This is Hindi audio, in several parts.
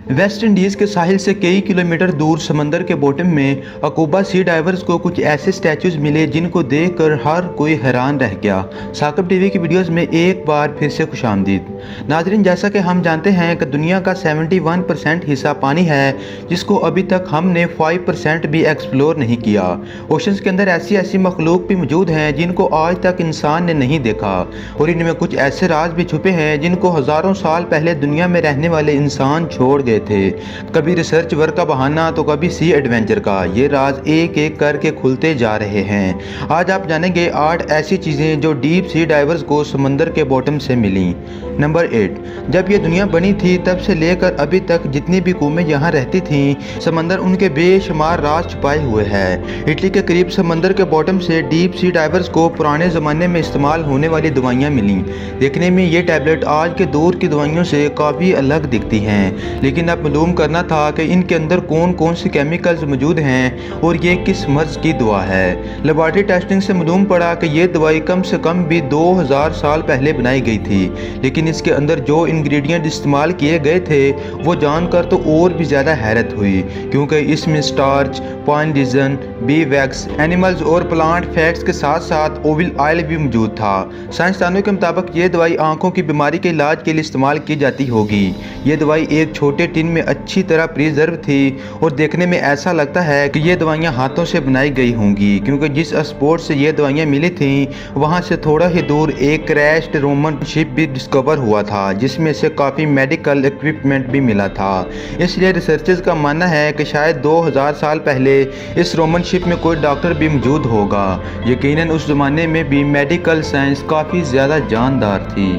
वेस्ट इंडीज़ के साहिल से कई किलोमीटर दूर समंदर के बॉटम में अकूबा सी डाइवर्स को कुछ ऐसे स्टैचूज मिले जिनको देखकर हर कोई हैरान रह गया। साकिब टीवी की वीडियोस में एक बार फिर से खुशामदीद। नाजरीन, जैसा कि हम जानते हैं कि दुनिया का 71% हिस्सा पानी है जिसको अभी तक हमने 5% भी एक्सप्लोर नहीं किया। ओशंस के अंदर ऐसी ऐसी मखलूक भी मौजूद हैं जिनको आज तक इंसान ने नहीं देखा, और इनमें कुछ ऐसे राज भी छुपे हैं जिनको हज़ारों साल पहले दुनिया में रहने वाले इंसान छोड़ गए थे। कभी रिसर्च वर्क का बहाना तो कभी सी एडवेंचर का। ये राज एक एक करके खुलते जा रहे हैं। आज आप जानेंगे 8 ऐसी चीज़ें जो डीप सी डाइवर्स को समंदर के बॉटम से मिली। नंबर 8, जब ये दुनिया बनी थी तब से लेकर अभी तक जितनी भी कौमें यहाँ रहती थीं, समंदर उनके बेशुमार राज छुपाए हुए है। इटली के करीब समंदर के बॉटम से डीप सी डाइवर्स को पुराने ज़माने में इस्तेमाल होने वाली दवाइयाँ मिली। देखने में ये टैबलेट आज के दौर की दवाइयों से काफ़ी अलग दिखती हैं, लेकिन अब मालूम करना था कि इनके अंदर कौन कौन से केमिकल्स मौजूद हैं और ये किस मर्ज की दवा है। लेबॉरेटरी टेस्टिंग से मालूम पड़ा कि ये दवाई कम से कम भी 2000 साल पहले बनाई गई थी, लेकिन इसके अंदर जो इंग्रेडिएंट इस्तेमाल किए गए थे वो जानकर तो और भी ज़्यादा हैरत हुई, क्योंकि इसमें starch, pine resin, bee wax, animals और प्लांट फैट्स के साथ साथ ओलिव ऑयल भी मौजूद था। साइंसदानों के मुताबिक ये दवाई आंखों की बीमारी के इलाज के लिए इस्तेमाल की जाती होगी। ये दवाई एक छोटे टिन में अच्छी तरह प्रिजर्व थी और देखने में ऐसा लगता है कि ये दवाइयाँ हाथों से बनाई गई होंगी, क्योंकि जिस स्पॉट से ये दवाइयाँ मिली थीं वहाँ से थोड़ा ही दूर एक क्रैश्ड रोमन शिप भी डिस्कवर हुआ था, जिसमें से काफ़ी मेडिकल इक्विपमेंट भी मिला था। इसलिए रिसर्चर्स का मानना है कि शायद 2000 साल पहले इस रोमन शिप में कोई डॉक्टर भी मौजूद होगा। यकीनन उस ज़माने में भी मेडिकल साइंस काफ़ी ज़्यादा जानदार थी।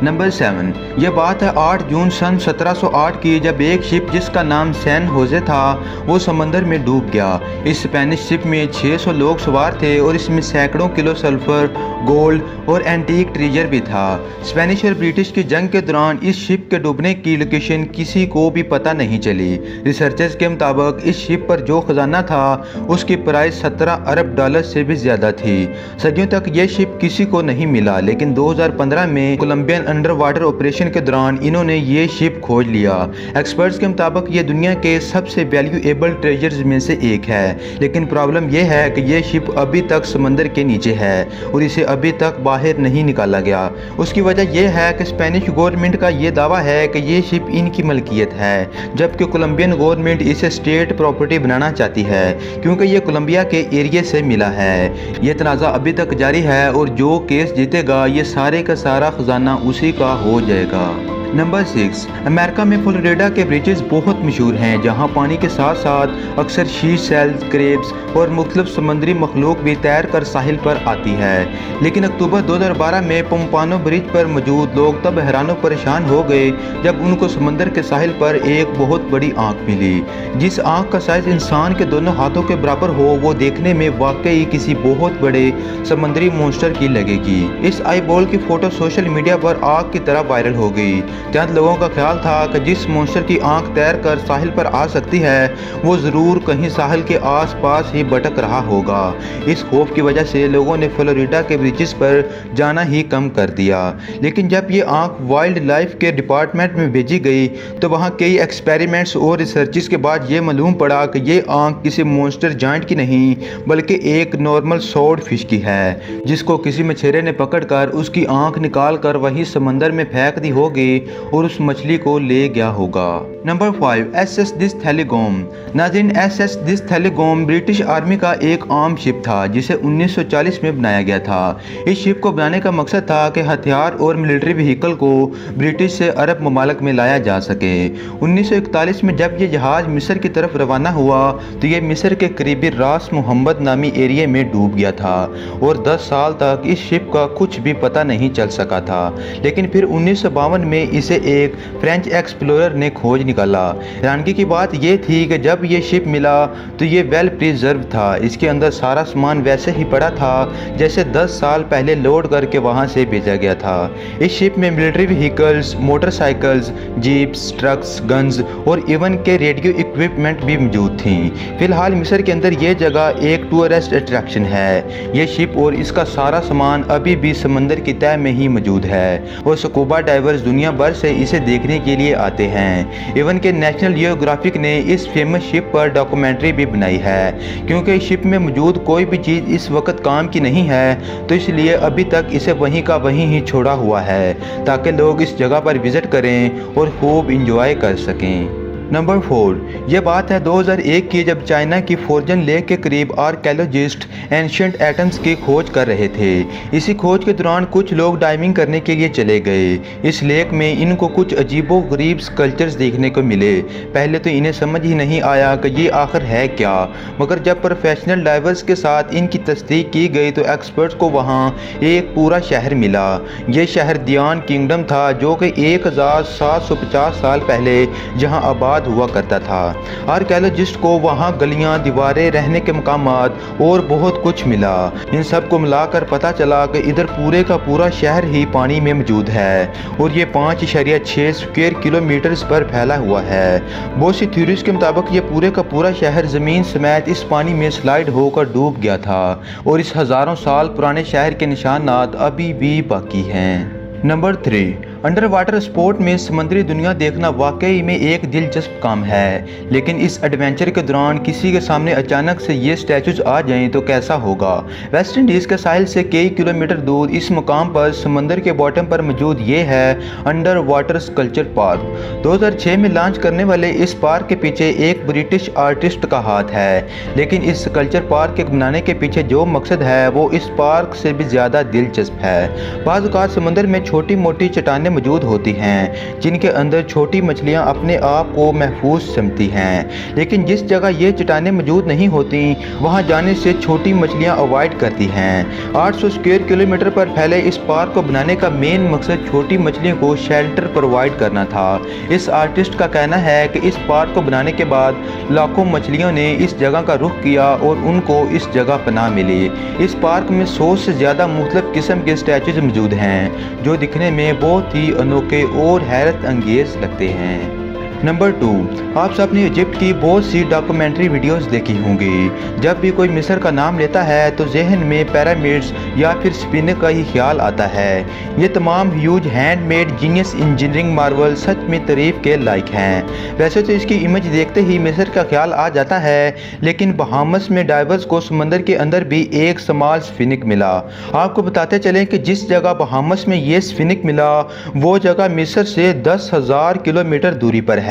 नंबर 7, यह बात है 8 जून सन 1708 की, जब एक शिप जिसका नाम सैन होजे था वो समंदर में डूब गया। इस स्पेनिश शिप में 600 लोग सवार थे और इसमें सैकड़ों किलो सल्फर, गोल्ड और एंटीक ट्रेजर भी था। स्पेनिश और ब्रिटिश की जंग के दौरान इस शिप के डूबने की लोकेशन किसी को भी पता नहीं चली। रिसर्चर्स के मुताबिक इस शिप पर जो खजाना था उसकी प्राइस 17 अरब डॉलर से भी ज़्यादा थी। सदियों तक ये शिप किसी को नहीं मिला, लेकिन 2015 में कोलंबियन अंडर वाटर ऑपरेशन के दौरान इन्होंने ये शिप खोज लिया। एक्सपर्ट्स के मुताबिक ये दुनिया के सबसे वैल्यूएबल ट्रेजर्स में से एक है, लेकिन प्रॉब्लम यह है कि ये शिप अभी तक समंदर के नीचे है और इसे अभी तक बाहर नहीं निकाला गया। उसकी वजह यह है कि स्पेनिश गवर्नमेंट का ये दावा है कि ये शिप इनकी मलकियत है, जबकि कोलंबियन गवर्नमेंट इसे स्टेट प्रॉपर्टी बनाना चाहती है, क्योंकि ये कोलंबिया के एरिया से मिला है। ये तनाज़ा अभी तक जारी है और जो केस जीतेगा ये सारे का सारा खजाना उसी का हो जाएगा। नंबर 6, अमेरिका में फ्लोरिडा के बीचेस बहुत मशहूर हैं, जहां पानी के साथ साथ अक्सर शीश सेल्स, क्रेब्स और मुख्तलिफ समुद्री मखलूक भी तैर कर साहिल पर आती है। लेकिन अक्टूबर 2012 में पोम्पानो ब्रिज पर मौजूद लोग तब हैरान परेशान हो गए जब उनको समंदर के साहिल पर एक बहुत बड़ी आँख मिली। जिस आँख का साइज इंसान के दोनों हाथों के बराबर हो वो देखने में वाकई किसी बहुत बड़े समंदरी मॉन्स्टर की लगेगी। इस आई बॉल की फोटो सोशल मीडिया पर आग की तरह वायरल हो गई। चंद लोगों का ख्याल था कि जिस मॉन्स्टर की आंख तैर कर साहिल पर आ सकती है वो ज़रूर कहीं साहिल के आसपास ही भटक रहा होगा। इस खौफ की वजह से लोगों ने फ्लोरिडा के बीचेस पर जाना ही कम कर दिया। लेकिन जब ये आंख वाइल्ड लाइफ के डिपार्टमेंट में भेजी गई तो वहाँ कई एक्सपेरिमेंट्स और रिसर्चेस के बाद ये मालूम पड़ा कि ये आंख किसी मॉन्स्टर जायंट की नहीं बल्कि एक नॉर्मल स्वॉर्ड फिश की है, जिसको किसी मछेरे ने पकड़कर उसकी आंख निकाल कर वहीं समंदर में फेंक दी होगी और उस मछली को ले गया होगा। Number 5, SS दिसथैलेगोम। नाज़रीन, SS दिसथैलेगोम ब्रिटिश आर्मी का एक आर्म शिप था जिसे 1940 में बनाया गया था। इस शिप को बनाने का मकसद था कि हथियार और मिलिट्री व्हीकल को ब्रिटिश से अरब ममालिक में लाया जा सके। 1941 में जब ये जहाज़ मिस्र की तरफ रवाना हुआ तो ये मिस्र के करीबी रास मोहम्मद नामी एरिया में डूब गया था और 10 साल तक इस शिप का कुछ भी पता नहीं चल सका था। लेकिन फिर 1952 में इसे एक फ्रेंच एक्सप्लोरर ने खोज निकाला। हैरानगी की बात यह थी कि जब ये शिप मिला तो ये वेल प्रिजर्व था। इसके अंदर सारा सामान वैसे ही पड़ा था जैसे 10 साल पहले लोड करके वहां से भेजा गया था। इस शिप में military vehicles, motorcycles, jeeps, trucks, guns और इवन के रेडियो इक्विपमेंट भी मौजूद थी। फिलहाल मिस्र के अंदर ये जगह एक टूरिस्ट अट्रैक्शन है। ये शिप और इसका सारा सामान अभी भी समंदर की तह में ही मौजूद है और स्कूबा डाइवर्स दुनिया भर से इसे देखने के लिए आते हैं। इवन के नेशनल जियोग्राफिक ने इस फेमस शिप पर डॉक्यूमेंट्री भी बनाई है। क्योंकि शिप में मौजूद कोई भी चीज़ इस वक्त काम की नहीं है, तो इसलिए अभी तक इसे वहीं का वहीं ही छोड़ा हुआ है ताकि लोग इस जगह पर विज़िट करें और खूब इंजॉय कर सकें। नंबर 4, ये बात है 2001 की, जब चाइना की फोर्जन लेक के करीब आर्कियोलॉजिस्ट एंशिएंट एटम्स की खोज कर रहे थे। इसी खोज के दौरान कुछ लोग डाइविंग करने के लिए चले गए। इस लेक में इनको कुछ अजीबोगरीब स्कल्पचर्स देखने को मिले। पहले तो इन्हें समझ ही नहीं आया कि ये आखिर है क्या, मगर जब प्रोफेशनल डाइवर्स के साथ इनकी तस्दीक की गई तो एक्सपर्ट्स को वहाँ एक पूरा शहर मिला। ये शहर दियान किंगडम था, जो कि 1750 साल पहले जहाँ आबाद हुआ करता था। आर्कियोलॉजिस्ट को वहाँ गलियां, दीवारें, रहने के मकामात और बहुत कुछ मिला। इन सब को मिलाकर पता चला कि इधर पूरे का पूरा शहर ही पानी में मौजूद है और ये 5.6 स्क्वायर किलोमीटर्स पर फैला हुआ है। बहुत सी थ्योरीज के मुताबिक ये पूरे का पूरा शहर ज़मीन समेत इस पानी में स्लाइड होकर डूब गया था और इस हज़ारों साल पुराने शहर के निशानात अभी भी बाकी हैं। नंबर 3, अंडर वाटर स्पोर्ट में समुद्री दुनिया देखना वाकई में एक दिलचस्प काम है, लेकिन इस एडवेंचर के दौरान किसी के सामने अचानक से ये स्टैचूज आ जाएं तो कैसा होगा। वेस्ट इंडीज़ के साहिल से कई किलोमीटर दूर इस मुकाम पर समंदर के बॉटम पर मौजूद ये है अंडर वाटर स्कल्पचर पार्क। 2006 में लॉन्च करने वाले इस पार्क के पीछे एक ब्रिटिश आर्टिस्ट का हाथ है, लेकिन इस स्कल्पचर पार्क के बनाने के पीछे जो मकसद है वो इस पार्क से भी ज़्यादा दिलचस्प है। बाज़ औक़ात समंदर में छोटी मोटी चट्टानें मौजूद होती हैं जिनके अंदर छोटी मछलियां अपने आप को महफूज समझती हैं, लेकिन जिस जगह ये चट्टानें मौजूद नहीं होती वहां जाने से छोटी मछलियां अवॉइड करती हैं। 800 स्क्वायर किलोमीटर पर फैले इस पार्क को बनाने का मेन मकसद छोटी मछलियों को शेल्टर प्रोवाइड करना था। इस आर्टिस्ट का कहना है कि इस पार्क को बनाने के बाद लाखों मछलियों ने इस जगह का रुख किया और उनको इस जगह पनाह मिली। इस पार्क में 100 से ज़्यादा मुख्तलिफ किस्म के स्टैचूज मौजूद हैं जो दिखने में बहुत ही अनोखे और हैरत अंगेज लगते हैं। नंबर 2, आप सबने इजिप्ट की बहुत सी डॉक्यूमेंट्री वीडियोस देखी होंगी। जब भी कोई मिस्र का नाम लेता है तो जहन में पिरामिड्स या फिर स्फिंक्स का ही ख्याल आता है। ये तमाम huge handmade genius engineering marvel सच में तारीफ के लायक हैं। वैसे तो इसकी इमेज देखते ही मिस्र का ख्याल आ जाता है, लेकिन बहामस में डाइवर्स को समंदर के अंदर भी एक स्मॉल स्फिंक्स मिला। आपको बताते चलें कि जिस जगह बहामस में ये स्फिंक्स मिला वो जगह मिस्र से 10,000 किलोमीटर दूरी पर है।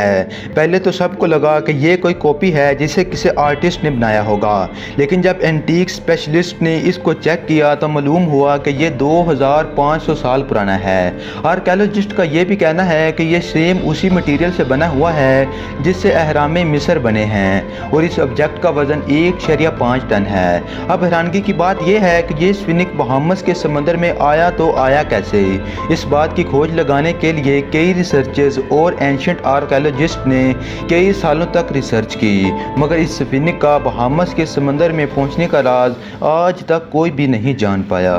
पहले तो सबको लगा कि ये कोई कॉपी है जिसे किसी आर्टिस्ट ने बनाया होगा, लेकिन जब एंटीक स्पेशलिस्ट ने इसको चेक किया तो मालूम हुआ कि ये 2500 साल पुराना है। आर्कियोलॉजिस्ट का ये भी कहना है कि ये सेम उसी मटेरियल से बना हुआ है जिससे अहराम मिस्र बने हैं और इस ऑब्जेक्ट का वजन 1.5 टन है। अब हैरानगी की बात यह है कि ये स्फिंक्स बहामस के समंदर में आया तो आया कैसे। इस बात की खोज लगाने के लिए कई रिसर्चर्स और एंशिएंट आर्कियोलॉजिस्ट ने कई सालों तक रिसर्च की, मगर इस स्फिंक्स का बहामस के समंदर में पहुंचने का राज आज तक कोई भी नहीं जान पाया।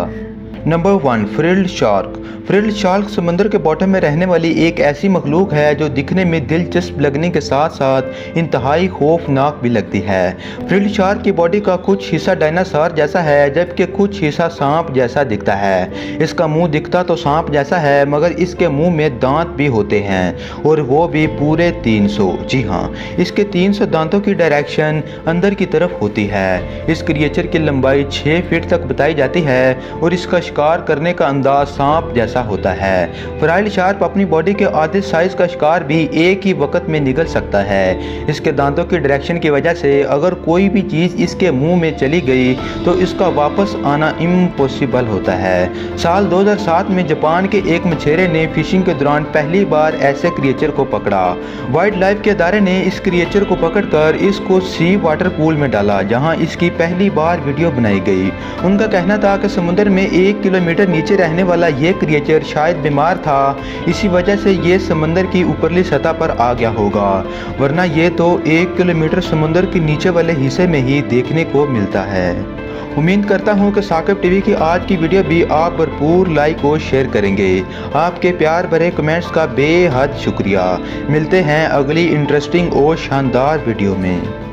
Number 1, frilled shark. Frilled shark समंदर के बॉटम में रहने वाली एक ऐसी मखलूक है जो दिखने में दिलचस्प लगने के साथ साथ इंतहाई खौफनाक भी लगती है। फ्रिल्ड शार्क की बॉडी का कुछ हिस्सा डायनासोर जैसा है जबकि कुछ हिस्सा सांप जैसा दिखता है। इसका मुंह दिखता तो सांप जैसा है, मगर इसके मुंह में दांत भी होते हैं और वो भी पूरे 300। जी हाँ, इसके 300 दांतों की डायरेक्शन अंदर की तरफ होती है। इस क्रिएचर की लंबाई 6 फीट तक बताई जाती है और इसका शिकार करने का अंदाज सांप जैसा होता है। फ्राइड शार्क अपनी बॉडी के आधे साइज का शिकार भी एक ही वक्त में निगल सकता है। इसके दांतों की डायरेक्शन की वजह से अगर कोई भी चीज इसके मुंह में चली गई तो इसका वापस आना इम्पॉसिबल होता है। साल 2007 में जापान के एक मछेरे ने फिशिंग के दौरान पहली बार ऐसे क्रिएचर को पकड़ा। वाइल्ड लाइफ के अदारे ने इस क्रिएचर को पकड़कर इसको सी वाटर पूल में डाला जहां इसकी पहली बार वीडियो बनाई गई। उनका कहना था कि समुद्र में 1 किलोमीटर नीचे रहने वाला ये क्रिएचर शायद बीमार था, इसी वजह से ये समंदर की ऊपरली सतह पर आ गया होगा, वरना ये तो 1 किलोमीटर समुद्र के नीचे वाले हिस्से में ही देखने को मिलता है। उम्मीद करता हूँ कि साकिब टीवी की आज की वीडियो भी आप भरपूर लाइक और शेयर करेंगे। आपके प्यार भरे कमेंट्स का बेहद शुक्रिया। मिलते हैं अगली इंटरेस्टिंग और शानदार वीडियो में।